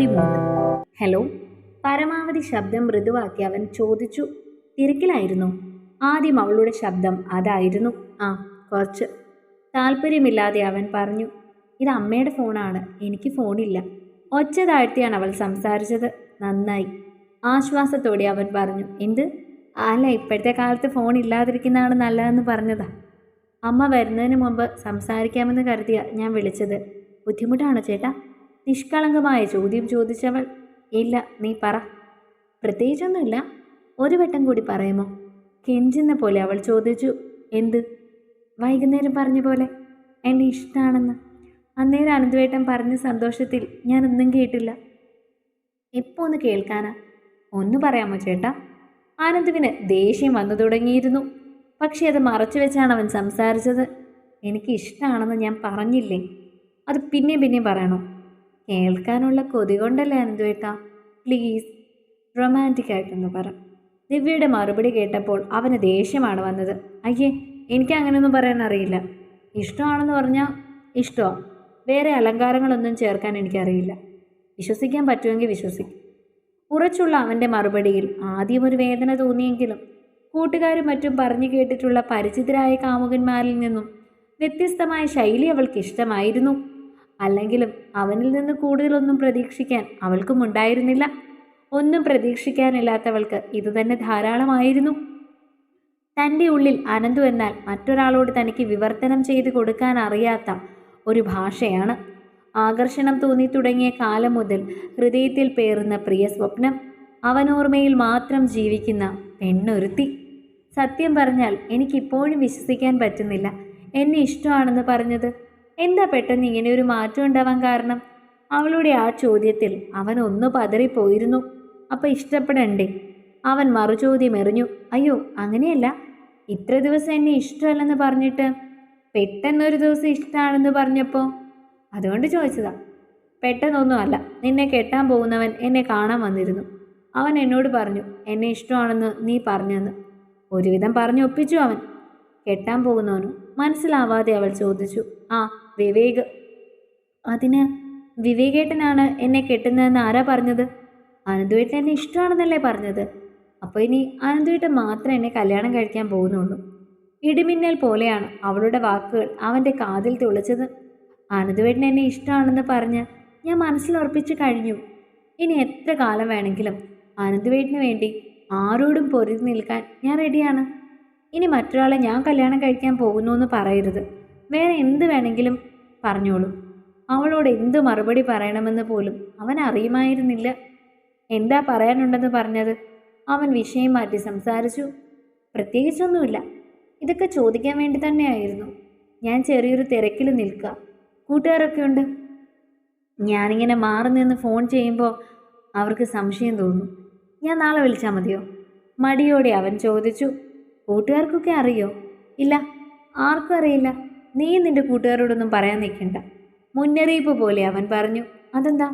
ആദി മൂത്ത്. ഹലോ. പരമാവധി ശബ്ദം മൃദുവാക്കി അവൻ ചോദിച്ചു. തിരക്കിലായിരുന്നു? ആദ്യം അവളുടെ ശബ്ദം അതായിരുന്നു. ആ, കുറച്ച്. താല്പര്യമില്ലാതെ അവൻ പറഞ്ഞു. ഇത് അമ്മയുടെ ഫോണാണ്, എനിക്ക് ഫോണില്ല. ഒച്ച താഴ്ത്തിയാണ് അവൾ സംസാരിച്ചത്. നന്നായി. ആശ്വാസത്തോടെ അവൻ പറഞ്ഞു. എന്ത്? അല്ല, ഇപ്പോഴത്തെ കാലത്ത് ഫോൺ ഇല്ലാതിരിക്കുന്നതാണ് നല്ലതെന്ന് പറഞ്ഞതാ. അമ്മ വരുന്നതിന് മുമ്പ് സംസാരിക്കാമെന്ന് കരുതിയ ഞാൻ വിളിച്ചത്. ബുദ്ധിമുട്ടാണോ ചേട്ടാ? നിഷ്കളങ്കമായ ചോദ്യം ചോദിച്ചവൾ. ഇല്ല, നീ പറ. പ്രത്യേകിച്ചൊന്നുമില്ല. ഒരു വട്ടം കൂടി പറയുമോ? കെഞ്ചുന്ന പോലെ അവൾ ചോദിച്ചു. എന്ത്? വൈകുന്നേരം പറഞ്ഞ പോലെ എന്നെ ഇഷ്ടമാണെന്ന്. അന്നേരം അനന്തുവേട്ടൻ പറഞ്ഞ സന്തോഷത്തിൽ ഞാനൊന്നും കേട്ടില്ല. എപ്പോൾ ഒന്ന് കേൾക്കാനാ? ഒന്ന് പറയാമോ ചേട്ടാ? ആനന്ദുവിന് ദേഷ്യം വന്നു തുടങ്ങിയിരുന്നു. പക്ഷെ അത് മറച്ചു വെച്ചാണ് അവൻ സംസാരിച്ചത്. എനിക്ക് ഇഷ്ടമാണെന്ന് ഞാൻ പറഞ്ഞില്ലേ? അത് പിന്നെ പറയണോ? കേൾക്കാനുള്ള കൊതി കൊണ്ടല്ലേ അനന്തുവേട്ടാ? പ്ലീസ്, റൊമാൻറ്റിക് ആയിട്ടൊന്ന് പറ. ദിവ്യയുടെ മറുപടി കേട്ടപ്പോൾ അവന് ദേഷ്യമാണ് വന്നത്. അയ്യേ, എനിക്ക് അങ്ങനെയൊന്നും പറയാൻ അറിയില്ല. ഇഷ്ടമാണെന്ന് പറഞ്ഞാൽ ഇഷ്ടമാണ്. വേറെ അലങ്കാരങ്ങളൊന്നും ചേർക്കാൻ എനിക്കറിയില്ല. വിശ്വസിക്കാൻ പറ്റുമെങ്കിൽ വിശ്വസിക്കും. ഉറച്ചുള്ള അവൻ്റെ മറുപടിയിൽ ആദ്യം ഒരു വേദന തോന്നിയെങ്കിലും കൂട്ടുകാരും മറ്റും പറഞ്ഞു കേട്ടിട്ടുള്ള പരിചിതരായ കാമുകന്മാരിൽ നിന്നും വ്യത്യസ്തമായ ശൈലി അവൾക്ക് ഇഷ്ടമായിരുന്നു. അല്ലെങ്കിലും അവനിൽ നിന്ന് കൂടുതലൊന്നും പ്രതീക്ഷിക്കാൻ അവൾക്കും ഉണ്ടായിരുന്നില്ല. ഒന്നും പ്രതീക്ഷിക്കാനില്ലാത്തവൾക്ക് ഇതുതന്നെ ധാരാളമായിരുന്നു. തൻ്റെ ഉള്ളിൽ അനന്തു എന്നാൽ മറ്റൊരാളോട് തനിക്ക് വിവർത്തനം ചെയ്തു കൊടുക്കാൻ അറിയാത്ത ഒരു ഭാഷയാണ്. ആകർഷണം തോന്നി തുടങ്ങിയ കാലം മുതൽ ഹൃദയത്തിൽ പേറുന്ന പ്രിയ സ്വപ്നം. അവനോർമ്മയിൽ മാത്രം ജീവിക്കുന്ന പെണ്ണൊരുത്തി. സത്യം പറഞ്ഞാൽ എനിക്കിപ്പോഴും വിശ്വസിക്കാൻ പറ്റുന്നില്ല എന്നെ ഇഷ്ടമാണെന്ന് പറഞ്ഞത്. എന്താ പെട്ടെന്ന് ഇങ്ങനെ ഒരു മാറ്റം ഉണ്ടാവാൻ കാരണം? അവളുടെ ആ ചോദ്യത്തിൽ അവൻ ഒന്ന് പതറിപ്പോയിരുന്നു. അപ്പം ഇഷ്ടപ്പെടണ്ടേ? അവൻ മറുചോദ്യം എറിഞ്ഞു. അയ്യോ, അങ്ങനെയല്ല. ഇത്ര ദിവസം എന്നെ ഇഷ്ടമല്ലെന്ന് പറഞ്ഞിട്ട് പെട്ടെന്നൊരു ദിവസം ഇഷ്ടമാണെന്ന് പറഞ്ഞപ്പോൾ അതുകൊണ്ട് ചോദിച്ചതാ. പെട്ടെന്നൊന്നുമല്ല. നിന്നെ കെട്ടാൻ പോകുന്നവൻ എന്നെ കാണാൻ വന്നിരുന്നു. അവൻ എന്നോട് പറഞ്ഞു എന്നെ ഇഷ്ടമാണെന്ന് നീ പറഞ്ഞെന്ന്. ഒരുവിധം പറഞ്ഞു ഒപ്പിച്ചു അവൻ. കെട്ടാൻ പോകുന്നവനു? മനസ്സിലാവാതെ അവൾ ചോദിച്ചു. ആ, വിവേക്. അതിന് വിവേകേട്ടനാണ് എന്നെ കെട്ടുന്നതെന്ന് ആരാ പറഞ്ഞത്? അനന്തുവേട്ടൻ എന്നെ ഇഷ്ടമാണെന്നല്ലേ പറഞ്ഞത്. അപ്പോൾ ഇനി അനന്തുവേട്ടൻ മാത്രമേ എന്നെ കല്യാണം കഴിക്കാൻ പോകുന്നുള്ളൂ. ഇടിമിന്നൽ പോലെയാണ് അവളുടെ വാക്കുകൾ അവൻ്റെ കാതിൽ തുളച്ചത്. അനന്തുവേട്ടൻ എന്നെ ഇഷ്ടമാണെന്ന് പറഞ്ഞ് ഞാൻ മനസ്സിലുറപ്പിച്ചു കഴിഞ്ഞു. ഇനി എത്ര കാലം വേണമെങ്കിലും അനന്തുവേട്ടന് വേണ്ടി ആരോടും പൊരുതി നിൽക്കാൻ ഞാൻ റെഡിയാണ്. ഇനി മറ്റൊരാളെ ഞാൻ കല്യാണം കഴിക്കാൻ പോകുന്നു എന്ന് പറയരുത്. വേറെ എന്ത് വേണമെങ്കിലും പറഞ്ഞോളൂ. അവളോട് എന്ത് മറുപടി പറയണമെന്ന് പോലും അവൻ അറിയുമായിരുന്നില്ല. എന്താ പറയാനുണ്ടെന്ന് പറഞ്ഞത്? അവൻ വിഷയം മാറ്റി സംസാരിച്ചു. പ്രത്യേകിച്ചൊന്നുമില്ല. ഇതൊക്കെ ചോദിക്കാൻ വേണ്ടി തന്നെയായിരുന്നു. ഞാൻ ചെറിയൊരു തിരക്കിൽ നിൽക്കുക. കൂട്ടുകാരൊക്കെ ഉണ്ട്. ഞാനിങ്ങനെ മാറി നിന്ന് ഫോൺ ചെയ്യുമ്പോൾ അവർക്ക് സംശയം തോന്നും. ഞാൻ നാളെ വിളിച്ചാൽ മതിയോ? മടിയോടെ അവൻ ചോദിച്ചു. കൂട്ടുകാർക്കൊക്കെ അറിയോ? ഇല്ല, ആർക്കും അറിയില്ല. നീ നിന്റെ കൂട്ടുകാരോടൊന്നും പറയാൻ നിൽക്കണ്ട. മുന്നറിയിപ്പ് പോലെ അവൻ പറഞ്ഞു. അതെന്താ?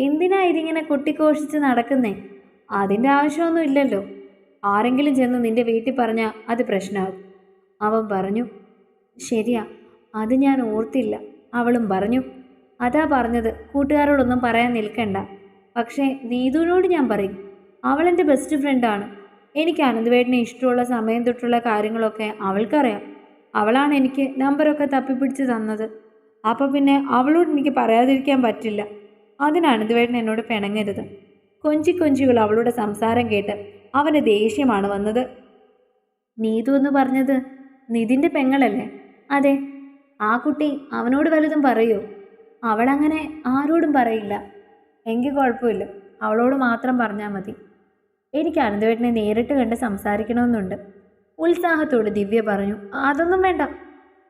എന്തിനാ ഇതിങ്ങനെ കൊട്ടിക്കോഷിച്ച് നടക്കുന്നേ? അതിൻ്റെ ആവശ്യമൊന്നും ഇല്ലല്ലോ. ആരെങ്കിലും ചെന്ന് നിന്റെ വീട്ടിൽ പറഞ്ഞാൽ അത് പ്രശ്നമാകും. അവൻ പറഞ്ഞു. ശരിയാ, അത് ഞാൻ ഓർത്തില്ല. അവളും പറഞ്ഞു. അതാ പറഞ്ഞത്, കൂട്ടുകാരോടൊന്നും പറയാൻ നിൽക്കണ്ട. പക്ഷേ നീതുവിനോട് ഞാൻ പറയും. അവളെൻ്റെ ബെസ്റ്റ് ഫ്രണ്ടാണ്. എനിക്ക് അനന്തുവേട്ടനെ ഇഷ്ടമുള്ള സമയം തൊട്ടുള്ള കാര്യങ്ങളൊക്കെ അവൾക്കറിയാം. അവളാണ് എനിക്ക് നമ്പറൊക്കെ തപ്പിപ്പിടിച്ച് തന്നത്. അപ്പോൾ പിന്നെ അവളോട് എനിക്ക് പറയാതിരിക്കാൻ പറ്റില്ല. അതിന് അനന്തുവേട്ടൻ എന്നോട് പിണങ്ങരുത്. കൊഞ്ചിയുള്ള അവളുടെ സംസാരം കേട്ട് അവന് ദേഷ്യമാണ് വന്നത്. നീതു എന്ന് പറഞ്ഞത് നിതിൻ്റെ പെങ്ങളല്ലേ? അതെ. ആ കുട്ടി അവനോട് വലുതും പറയോ? അവളങ്ങനെ ആരോടും പറയില്ല. എങ്കിൽ കുഴപ്പമില്ല, അവളോട് മാത്രം പറഞ്ഞാൽ മതി. എനിക്ക് അനന്തുവേട്ടനെ നേരിട്ട് കണ്ട് സംസാരിക്കണമെന്നുണ്ട്. ഉത്സാഹത്തോട് ദിവ്യ പറഞ്ഞു. അതൊന്നും വേണ്ട.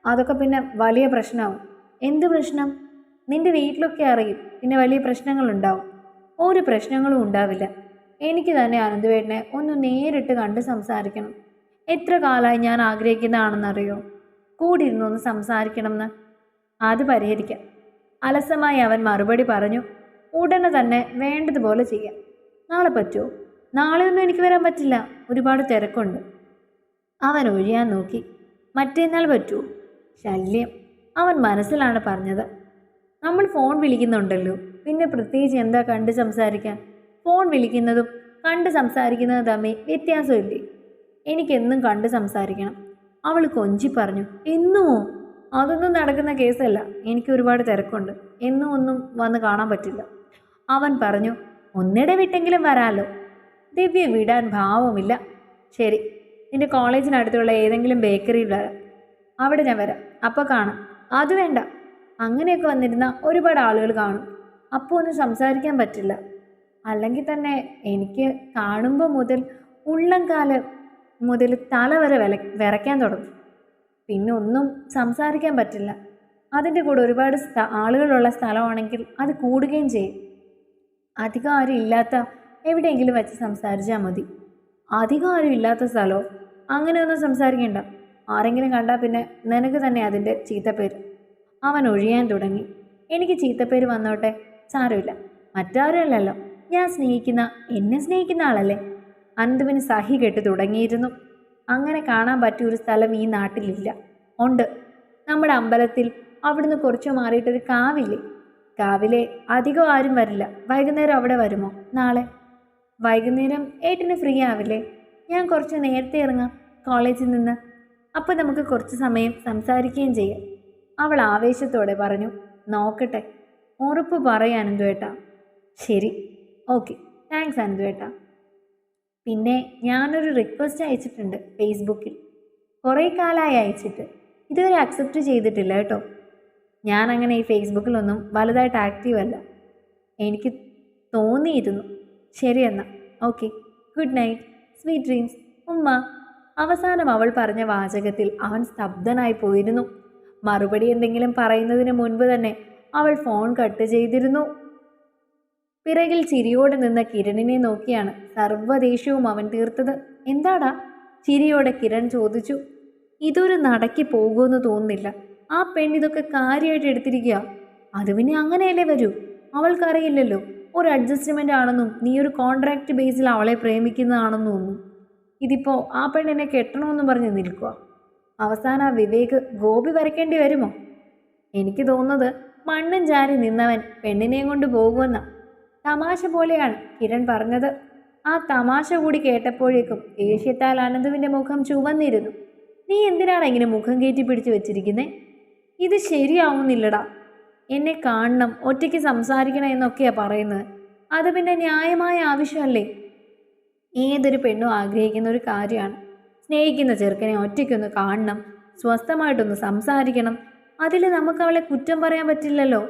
അതൊക്കെ പിന്നെ വലിയ പ്രശ്നമാവും. എന്ത് പ്രശ്നം? നിന്റെ വീട്ടിലൊക്കെ അറിയും. പിന്നെ വലിയ പ്രശ്നങ്ങളുണ്ടാവും. ഒരു പ്രശ്നങ്ങളും ഉണ്ടാവില്ല. എനിക്ക് തന്നെ അനന്തുവേട്ടനെ ഒന്ന് നേരിട്ട് കണ്ട് സംസാരിക്കണം. എത്ര കാലമായി ഞാൻ ആഗ്രഹിക്കുന്നതാണെന്നറിയോ? കൂടി ഇരുന്നൊന്ന് സംസാരിക്കണമെന്ന്. അത് പരിഹരിക്കാം. അലസമായി അവൻ മറുപടി പറഞ്ഞു. ഉടനെ തന്നെ വേണ്ടതുപോലെ ചെയ്യാം. നാളെ പറ്റുമോ? നാളെയൊന്നും എനിക്ക് വരാൻ പറ്റില്ല. ഒരുപാട് തിരക്കുണ്ട്. അവൻ ഒഴിയാൻ നോക്കി. മറ്റേന്നാൾ പറ്റുമോ? ശല്യം. അവൻ മനസ്സിലാണ് പറഞ്ഞത്. നമ്മൾ ഫോൺ വിളിക്കുന്നുണ്ടല്ലോ. പിന്നെ പ്രത്യേകിച്ച് എന്താ കണ്ട് സംസാരിക്കാൻ? ഫോൺ വിളിക്കുന്നതും കണ്ട് സംസാരിക്കുന്നതും തമ്മിൽ വ്യത്യാസമില്ലേ? എനിക്കെന്നും കണ്ട് സംസാരിക്കണം. അവൾ കൊഞ്ചി പറഞ്ഞു. എന്നുമോ? അതൊന്നും നടക്കുന്ന കേസല്ല. എനിക്ക് ഒരുപാട് തിരക്കുണ്ട്. എന്നും ഒന്നും വന്ന് കാണാൻ പറ്റില്ല. അവൻ പറഞ്ഞു. ഒന്നിടെ വിട്ടെങ്കിലും വരാമല്ലോ. ദിവ്യ വിടാൻ ഭാവമില്ല. ശരി, നിന്റെ കോളേജിനടുത്തുള്ള ഏതെങ്കിലും ബേക്കറിയിൽ വരാം. അവിടെ ഞാൻ വരാം. അപ്പോൾ കാണാം. അത് വേണ്ട. അങ്ങനെയൊക്കെ വന്നിരുന്ന ഒരുപാട് ആളുകൾ കാണും. അപ്പോൾ ഒന്നും സംസാരിക്കാൻ പറ്റില്ല. അല്ലെങ്കിൽ തന്നെ എനിക്ക് കാണുമ്പോൾ മുതൽ ഉള്ളംകാല് മുതൽ തല വരെ വിറയ്ക്കാൻ തുടങ്ങും. പിന്നെ ഒന്നും സംസാരിക്കാൻ പറ്റില്ല. അതിൻ്റെ കൂടെ ഒരുപാട് ആളുകളുള്ള സ്ഥലമാണെങ്കിൽ അത് കൂടുകയും ചെയ്യും. അധികം ആരും ഇല്ലാത്ത എവിടെയെങ്കിലും വെച്ച് സംസാരിച്ചാൽ മതി. അധികം ആരും ഇല്ലാത്ത സ്ഥലമോ? അങ്ങനെയൊന്നും സംസാരിക്കണ്ട. ആരെങ്കിലും കണ്ടാൽ പിന്നെ നിനക്ക് തന്നെ അതിൻ്റെ ചീത്തപ്പേര്. അവൻ ഒഴിയാൻ തുടങ്ങി. എനിക്ക് ചീത്തപ്പേര് വന്നോട്ടെ, സാരമില്ല. മറ്റാരുമല്ലല്ലോ, ഞാൻ സ്നേഹിക്കുന്ന, എന്നെ സ്നേഹിക്കുന്ന ആളല്ലേ. അനന്തുവിന് സഹി കെട്ട് തുടങ്ങിയിരുന്നു. അങ്ങനെ കാണാൻ പറ്റിയൊരു സ്ഥലം ഈ നാട്ടിലില്ല. ഉണ്ട്, നമ്മുടെ അമ്പലത്തിൽ. അവിടുന്ന് കുറച്ച് മാറിയിട്ടൊരു കാവില്ലേ? കാവിലെ അധികം ആരും വരില്ല. വൈകുന്നേരം അവിടെ വരുമോ? നാളെ വൈകുന്നേരം ഏട്ടന് ഫ്രീ ആവില്ലേ? ഞാൻ കുറച്ച് നേരത്തെ ഇറങ്ങാം കോളേജിൽ നിന്ന്. അപ്പോൾ നമുക്ക് കുറച്ച് സമയം സംസാരിക്കുകയും ചെയ്യാം. അവൾ ആവേശത്തോടെ പറഞ്ഞു. നോക്കട്ടെ. ഉറപ്പ് പറയാം അനന്തുവേട്ടാ. ശരി, ഓക്കെ, താങ്ക്സ് അനന്തുവേട്ടാ. പിന്നെ ഞാനൊരു റിക്വസ്റ്റ് അയച്ചിട്ടുണ്ട് ഫേസ്ബുക്കിൽ. കുറേ കാലമായി അയച്ചിട്ട്. ഇതുവരെ അക്സെപ്റ്റ് ചെയ്തിട്ടില്ല കേട്ടോ. ഞാനങ്ങനെ ഈ ഫേസ്ബുക്കിലൊന്നും വലുതായിട്ട് ആക്റ്റീവ് അല്ല. എനിക്ക് തോന്നിയിരുന്നു. ശരി എന്നാൽ, okay, good night, sweet dreams, ഉമ്മ. അവസാനം അവൾ പറഞ്ഞ വാചകത്തിൽ അവൻ സ്തബ്ധനായി പോയിരുന്നു. മറുപടി എന്തെങ്കിലും പറയുന്നതിന് മുൻപ് തന്നെ അവൾ ഫോൺ കട്ട് ചെയ്തിരുന്നു. പിറകിൽ ചിരിയോടെ നിന്ന കിരണിനെ നോക്കിയാണ് സർവ്വദേഷ്യവും അവൻ തീർത്തത്. എന്താടാ? ചിരിയോടെ കിരൺ ചോദിച്ചു. ഇതൊരു നടക്കി പോകുമെന്ന് തോന്നുന്നില്ല. ആ പെണ്ണിതൊക്കെ കാര്യമായിട്ട് എടുത്തിരിക്കുക. അത് പിന്നെ അങ്ങനെയല്ലേ വരൂ. അവൾക്കറിയില്ലല്ലോ ഒരു അഡ്ജസ്റ്റ്മെൻ്റ് ആണെന്നും നീ ഒരു കോൺട്രാക്റ്റ് ബേസിൽ അവളെ പ്രേമിക്കുന്നതാണെന്നും ഒന്നും. ഇതിപ്പോൾ ആ പെണ്ണിനെ കെട്ടണമെന്നും പറഞ്ഞ് നിൽക്കുക. അവസാനം ആ വിവേക് ഗോപി വരയ്ക്കേണ്ടി വരുമോ? എനിക്ക് തോന്നുന്നത് മണ്ണും ചാരി നിന്നവൻ പെണ്ണിനെയും കൊണ്ട് പോകുമെന്ന. തമാശ പോലെയാണ് കിരൺ പറഞ്ഞത്. ആ തമാശ കൂടി കേട്ടപ്പോഴേക്കും ദേഷ്യത്താൽ അനന്തുവിൻ്റെ മുഖം ചുവന്നിരുന്നു. നീ എന്തിനാണ് ഇങ്ങനെ മുഖം കയറ്റി പിടിച്ചു വെച്ചിരിക്കുന്നേ? ഇത് ശരിയാവുന്നില്ലടാ. എന്നെ കാണണം, ഒറ്റയ്ക്ക് സംസാരിക്കണം എന്നൊക്കെയാണ് പറയുന്നത്. അത് പിന്നെ ന്യായമായ ആവശ്യമല്ലേ? ഏതൊരു പെണ്ണും ആഗ്രഹിക്കുന്ന ഒരു കാര്യമാണ്. സ്നേഹിക്കുന്ന ചെറുക്കനെ ഒറ്റയ്ക്കൊന്ന് കാണണം, സ്വസ്ഥമായിട്ടൊന്ന് സംസാരിക്കണം. അതിൽ നമുക്ക് അവളെ കുറ്റം പറയാൻ പറ്റില്ലല്ലോ.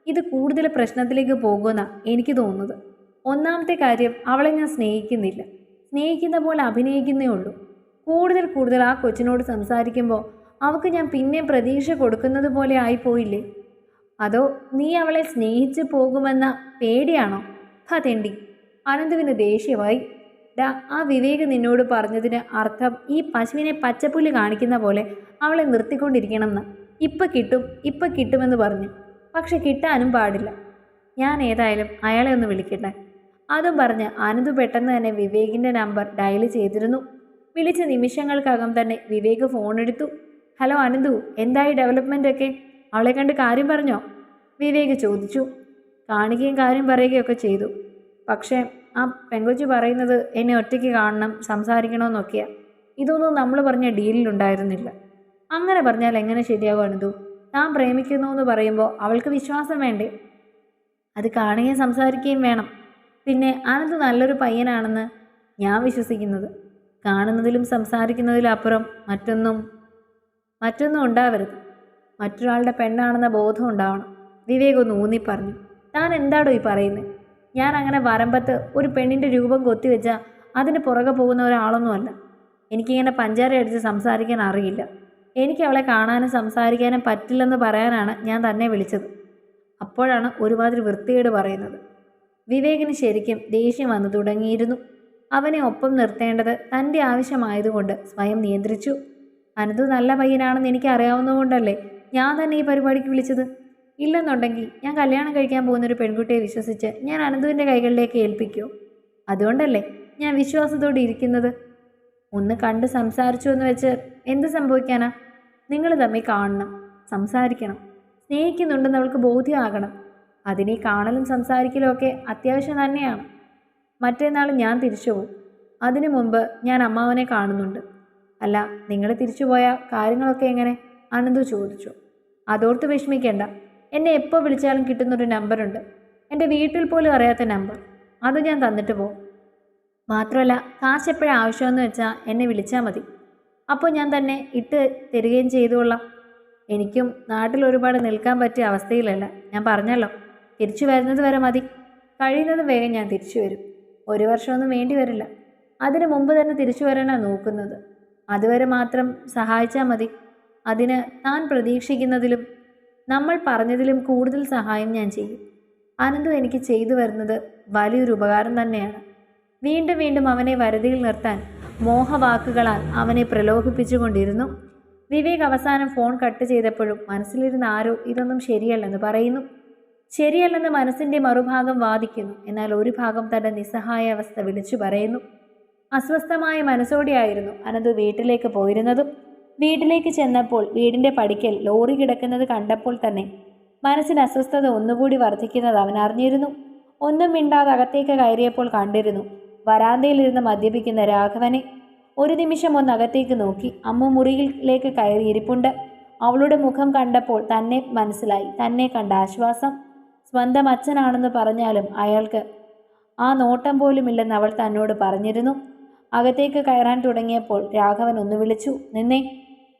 ഇത് കൂടുതൽ പ്രശ്നത്തിലേക്ക് പോകുമെന്നാണ് എനിക്ക് തോന്നുന്നത്. ഒന്നാമത്തെ കാര്യം, അവളെ ഞാൻ സ്നേഹിക്കുന്നില്ല. സ്നേഹിക്കുന്ന പോലെ അഭിനയിക്കുന്നേ ഉള്ളൂ. കൂടുതൽ ആ കൊച്ചിനോട് സംസാരിക്കുമ്പോൾ അവൾക്ക് ഞാൻ പിന്നെയും പ്രതീക്ഷ കൊടുക്കുന്നത് പോലെ ആയിപ്പോയില്ലേ? അതോ നീ അവളെ സ്നേഹിച്ച് പോകുമെന്ന പേടിയാണോ? അതെണ്ടി. അനന്തുവിന് ദേഷ്യമായി. ആ വിവേക് നിന്നോട് പറഞ്ഞതിന് അർത്ഥം ഈ പശുവിനെ പച്ചപ്പുല്ല് കാണിക്കുന്ന പോലെ അവളെ നിർത്തിക്കൊണ്ടിരിക്കണം എന്ന്. ഇപ്പം കിട്ടുമെന്ന് പറഞ്ഞു. പക്ഷെ കിട്ടാനും പാടില്ല. ഞാൻ ഏതായാലും അയാളെ ഒന്ന് വിളിക്കട്ടെ. അതും പറഞ്ഞ് അനന്തു പെട്ടെന്ന് തന്നെ വിവേകിൻ്റെ നമ്പർ ഡയൽ ചെയ്തിരുന്നു. വിളിച്ച നിമിഷങ്ങൾക്കകം തന്നെ വിവേക് ഫോണെടുത്തു. ഹലോ അനന്തു, എന്തായി ഡെവലപ്മെൻ്റ് ഒക്കെ? അവളെ കണ്ട് കാര്യം പറഞ്ഞോ? വിവേക് ചോദിച്ചു. കാണിക്കുകയും കാര്യം പറയുകയൊക്കെ ചെയ്തു. പക്ഷേ ആ പെങ്കൊച്ചു പറയുന്നത് എന്നെ ഒറ്റയ്ക്ക് കാണണം, സംസാരിക്കണമെന്നൊക്കെയാണ്. ഇതൊന്നും നമ്മൾ പറഞ്ഞ ഡീലിലുണ്ടായിരുന്നില്ല. അങ്ങനെ പറഞ്ഞാൽ എങ്ങനെ ശരിയാകും അനന്തു? താൻ പ്രേമിക്കുന്നു എന്ന് പറയുമ്പോൾ അവൾക്ക് വിശ്വാസം വേണ്ടേ? അത് കാണുകയും സംസാരിക്കുകയും വേണം. പിന്നെ അനന്തു നല്ലൊരു പയ്യനാണെന്ന് ഞാൻ വിശ്വസിക്കുന്നത്. കാണുന്നതിലും സംസാരിക്കുന്നതിലും അപ്പുറം മറ്റൊന്നും ഉണ്ടാവരുത്. മറ്റൊരാളുടെ പെണ്ണാണെന്ന ബോധം ഉണ്ടാവണം. വിവേക് ഒന്ന് ഊന്നി പറഞ്ഞു. താൻ എന്താടോ ഈ പറയുന്നത്? ഞാൻ അങ്ങനെ വരമ്പത്ത് ഒരു പെണ്ണിൻ്റെ രൂപം കൊത്തിവെച്ചാൽ അതിന് പുറകെ പോകുന്ന ഒരാളൊന്നുമല്ല. എനിക്കിങ്ങനെ പഞ്ചാര അടിച്ച് സംസാരിക്കാൻ അറിയില്ല. എനിക്ക് അവളെ കാണാനും സംസാരിക്കാനും പറ്റില്ലെന്ന് പറയാനാണ് ഞാൻ തന്നെ വിളിച്ചത്. അപ്പോഴാണ് ഒരുമാതിരി വൃത്തികേട് പറയുന്നത്. വിവേകിന് ശരിക്കും ദേഷ്യം വന്നു തുടങ്ങിയിരുന്നു. അവനെ ഒപ്പം നിർത്തേണ്ടത് തൻ്റെ ആവശ്യമായതുകൊണ്ട് സ്വയം നിയന്ത്രിച്ചു. അനന്തു നല്ല പയ്യനാണെന്ന് എനിക്ക് അറിയാവുന്നതുകൊണ്ടല്ലേ ഞാൻ തന്നെ ഈ പരിപാടിക്ക് വിളിച്ചത്. ഇല്ലെന്നുണ്ടെങ്കിൽ ഞാൻ കല്യാണം കഴിക്കാൻ പോകുന്നൊരു പെൺകുട്ടിയെ വിശ്വസിച്ച് ഞാൻ അനന്തുവിൻ്റെ കൈകളിലേക്ക് ഏൽപ്പിക്കുമോ? അതുകൊണ്ടല്ലേ ഞാൻ വിശ്വാസത്തോടെ ഇരിക്കുന്നത്. ഒന്ന് കണ്ട് സംസാരിച്ചു എന്ന് വെച്ച് എന്ത് സംഭവിക്കാനാ? നിങ്ങൾ തമ്മിൽ കാണണം, സംസാരിക്കണം. സ്നേഹിക്കുന്നുണ്ടെന്ന് അവൾക്ക് ബോധ്യമാകണം. അതിനീ കാണലും സംസാരിക്കലും ഒക്കെ അത്യാവശ്യം തന്നെയാണ്. മറ്റന്നാൾ ഞാൻ തിരിച്ചു പോകും. അതിനു മുമ്പ് ഞാൻ അമ്മാവനെ കാണുന്നുണ്ട്. അല്ല, നിങ്ങൾ തിരിച്ചുപോയ കാര്യങ്ങളൊക്കെ എങ്ങനെ? അനന്തു ചോദിച്ചു. അതോർത്ത് വിഷമിക്കേണ്ട. എന്നെ എപ്പോൾ വിളിച്ചാലും കിട്ടുന്നൊരു നമ്പറുണ്ട്. എൻ്റെ വീട്ടിൽ പോലും അറിയാത്ത നമ്പർ. അത് ഞാൻ തന്നിട്ട് പോകും. മാത്രമല്ല, കാശ് എപ്പോഴും ആവശ്യമെന്ന് വെച്ചാൽ എന്നെ വിളിച്ചാൽ മതി. അപ്പോൾ ഞാൻ തന്നെ ഇട്ട് തരികയും ചെയ്തുകൊള്ളാം. എനിക്കും നാട്ടിൽ ഒരുപാട് നിൽക്കാൻ പറ്റിയ അവസ്ഥയിലല്ല. ഞാൻ പറഞ്ഞല്ലോ, തിരിച്ചു വരുന്നത് വരെ മതി. കഴിയുന്നത് വേഗം ഞാൻ തിരിച്ചു വരും. 1 വർഷമൊന്നും വേണ്ടി വരില്ല. അതിനു മുമ്പ് തന്നെ തിരിച്ചു വരാനാണ് നോക്കുന്നത്. അതുവരെ മാത്രം സഹായിച്ചാൽ മതി. അതിന് താൻ പ്രതീക്ഷിക്കുന്നതിലും നമ്മൾ പറഞ്ഞതിലും കൂടുതൽ സഹായം ഞാൻ ചെയ്യും. അനന്തു എനിക്ക് ചെയ്തു വരുന്നത് വലിയൊരു ഉപകാരം തന്നെയാണ്. വീണ്ടും വീണ്ടും അവനെ വരുതിയിൽ നിർത്താൻ മോഹവാക്കുകളാൽ അവനെ പ്രലോഭിപ്പിച്ചുകൊണ്ടിരുന്നു. വിവേക് അവസാനം ഫോൺ കട്ട് ചെയ്തപ്പോഴും മനസ്സിലിരുന്ന ആരോ ഇതൊന്നും ശരിയല്ലെന്ന് പറയുന്നു. ശരിയല്ലെന്ന് മനസ്സിൻ്റെ മറുഭാഗം വാദിക്കുന്നു. എന്നാൽ ഒരു ഭാഗം തൻ്റെ നിസ്സഹായ അവസ്ഥ വിളിച്ചു പറയുന്നു. അസ്വസ്ഥമായ മനസ്സോടെയായിരുന്നു അനന്തു വീട്ടിലേക്ക് പോയിരുന്നതും. വീട്ടിലേക്ക് ചെന്നപ്പോൾ വീടിൻ്റെ പടിക്കൽ ലോറി കിടക്കുന്നത് കണ്ടപ്പോൾ തന്നെ മനസ്സിന് അസ്വസ്ഥത ഒന്നുകൂടി വർദ്ധിക്കുന്നത് അവൻ അറിഞ്ഞിരുന്നു. ഒന്നും മിണ്ടാതെ അകത്തേക്ക് കയറിയപ്പോൾ കണ്ടിരുന്നു വരാന്തയിലിരുന്ന് മദ്യപിക്കുന്ന രാഘവനെ. ഒരു നിമിഷം ഒന്ന് അകത്തേക്ക് നോക്കി. അമ്മ മുറിയിലേക്ക് കയറിയിരിപ്പുണ്ട്. അവളുടെ മുഖം കണ്ടപ്പോൾ തന്നെ മനസ്സിലായി. തന്നെ കണ്ട ആശ്വാസം. സ്വന്തം അച്ഛനാണെന്ന് പറഞ്ഞാലും അയാൾക്ക് ആ നോട്ടം പോലുമില്ലെന്ന് അവൾ തന്നോട് പറഞ്ഞിരുന്നു. അകത്തേക്ക് കയറാൻ തുടങ്ങിയപ്പോൾ രാഘവൻ ഒന്ന് വിളിച്ചു. നിന്നേ,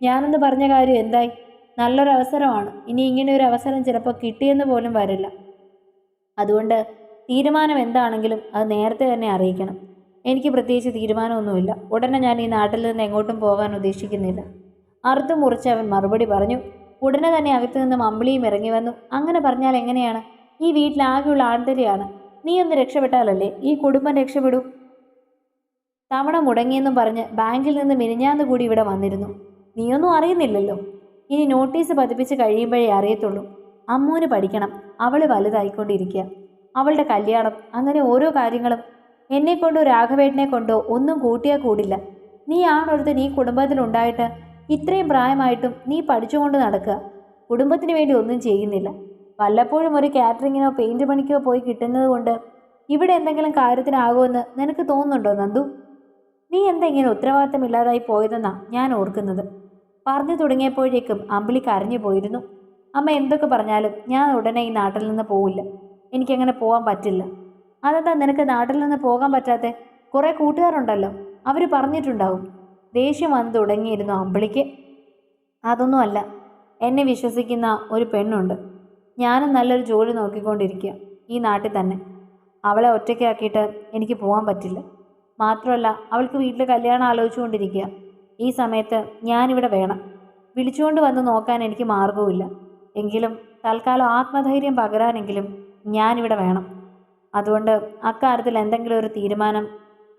ഞാനൊന്ന് പറഞ്ഞ കാര്യം എന്തായി? നല്ലൊരവസരമാണ്. ഇനി ഇങ്ങനെയൊരു അവസരം ചിലപ്പോൾ കിട്ടിയെന്ന് പോലും വരില്ല. അതുകൊണ്ട് തീരുമാനം എന്താണെങ്കിലും അത് നേരത്തെ തന്നെ അറിയിക്കണം. എനിക്ക് പ്രത്യേകിച്ച് തീരുമാനമൊന്നുമില്ല. ഉടനെ ഞാൻ ഈ നാട്ടിൽ നിന്ന് എങ്ങോട്ടും പോകാൻ ഉദ്ദേശിക്കുന്നില്ല. അറുത്തു മുറിച്ച് അവൻ മറുപടി പറഞ്ഞു. ഉടനെ തന്നെ അകത്തു നിന്നും അമ്പിളിയും ഇറങ്ങി വന്നു. അങ്ങനെ പറഞ്ഞാൽ എങ്ങനെയാണ്? ഈ വീട്ടിലാകെയുള്ള ആൺതരിയാണ്. നീ ഒന്ന് രക്ഷപ്പെട്ടാലല്ലേ ഈ കുടുംബം രക്ഷപ്പെടൂ. തവണ മുടങ്ങിയെന്നും പറഞ്ഞ് ബാങ്കിൽ നിന്ന് മിനിഞ്ഞാന്ന് കൂടി ഇവിടെ വന്നിരുന്നു. നീയൊന്നും അറിയുന്നില്ലല്ലോ. ഇനി നോട്ടീസ് പതിപ്പിച്ച് കഴിയുമ്പോഴേ അറിയത്തുള്ളൂ. അമ്മൂന് പഠിക്കണം. അവള് വലുതായിക്കൊണ്ടിരിക്കുക. അവളുടെ കല്യാണം, അങ്ങനെ ഓരോ കാര്യങ്ങളും. എന്നെക്കൊണ്ടോ രാഘവേട്ടനെ കൊണ്ടോ ഒന്നും കൂട്ടിയാൽ കൂടില്ല. നീ ആണൊരുത്തൻ ഈ കുടുംബത്തിലുണ്ടായിട്ട് ഇത്രയും പ്രായമായിട്ടും നീ പഠിച്ചുകൊണ്ട് നടക്കുക. കുടുംബത്തിന് വേണ്ടി ഒന്നും ചെയ്യുന്നില്ല. വല്ലപ്പോഴും ഒരു കാറ്ററിങ്ങിനോ പെയിൻറ് പണിക്കോ പോയി കിട്ടുന്നത് കൊണ്ട് ഇവിടെ എന്തെങ്കിലും കാര്യത്തിനാകുമെന്ന് നിനക്ക് തോന്നുന്നുണ്ടോ നന്ദു? നീ എന്തെങ്കിലും ഉത്തരവാദിത്തമില്ലാതായി പോയതെന്നാ ഞാൻ ഓർക്കുന്നത്. പറഞ്ഞു തുടങ്ങിയപ്പോഴേക്കും അമ്പിളി കരഞ്ഞു പോയിരുന്നു. അമ്മ എന്തൊക്കെ പറഞ്ഞാലും ഞാൻ ഉടനെ ഈ നാട്ടിൽ നിന്ന് പോവില്ല. എനിക്കങ്ങനെ പോകാൻ പറ്റില്ല. അതെന്താ നിനക്ക് നാട്ടിൽ നിന്ന് പോകാൻ പറ്റാത്തെ? കുറേ കൂട്ടുകാരുണ്ടല്ലോ, അവർ പറഞ്ഞിട്ടുണ്ടാവും. ദേഷ്യം വന്ന് തുടങ്ങിയിരുന്നു അമ്പിളിക്ക്. അതൊന്നുമല്ല, എന്നെ വിശ്വസിക്കുന്ന ഒരു പെണ്ണുണ്ട്. ഞാനും നല്ലൊരു ജോലി നോക്കിക്കൊണ്ടിരിക്കുക ഈ നാട്ടിൽ തന്നെ. അവളെ ഒറ്റയ്ക്കാക്കിയിട്ട് എനിക്ക് പോകാൻ പറ്റില്ല. മാത്രമല്ല, അവൾക്ക് വീട്ടിൽ കല്യാണം ആലോചിച്ചുകൊണ്ടിരിക്കുക. ഈ സമയത്ത് ഞാനിവിടെ വേണം. വിളിച്ചുകൊണ്ട് വന്ന് നോക്കാൻ എനിക്ക് മാർഗവുമില്ല. എങ്കിലും തൽക്കാലം ആത്മധൈര്യം പകരാനെങ്കിലും ഞാനിവിടെ വേണം. അതുകൊണ്ട് അക്കാര്യത്തിൽ എന്തെങ്കിലും ഒരു തീരുമാനം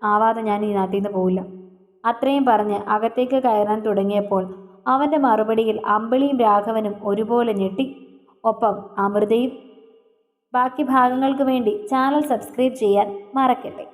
ആവാതെ ഞാൻ ഈ നാട്ടിൽ നിന്ന് പോവില്ല. അത്രയും പറഞ്ഞ് അകത്തേക്ക് കയറാൻ തുടങ്ങിയപ്പോൾ അവൻ്റെ മറുപടിയിൽ അമ്പിളിയും രാഘവനും ഒരുപോലെ ഞെട്ടി. ഒപ്പം അമൃതയും. ബാക്കി ഭാഗങ്ങൾക്ക് വേണ്ടി ചാനൽ സബ്സ്ക്രൈബ് ചെയ്യാൻ മറക്കല്ലേ.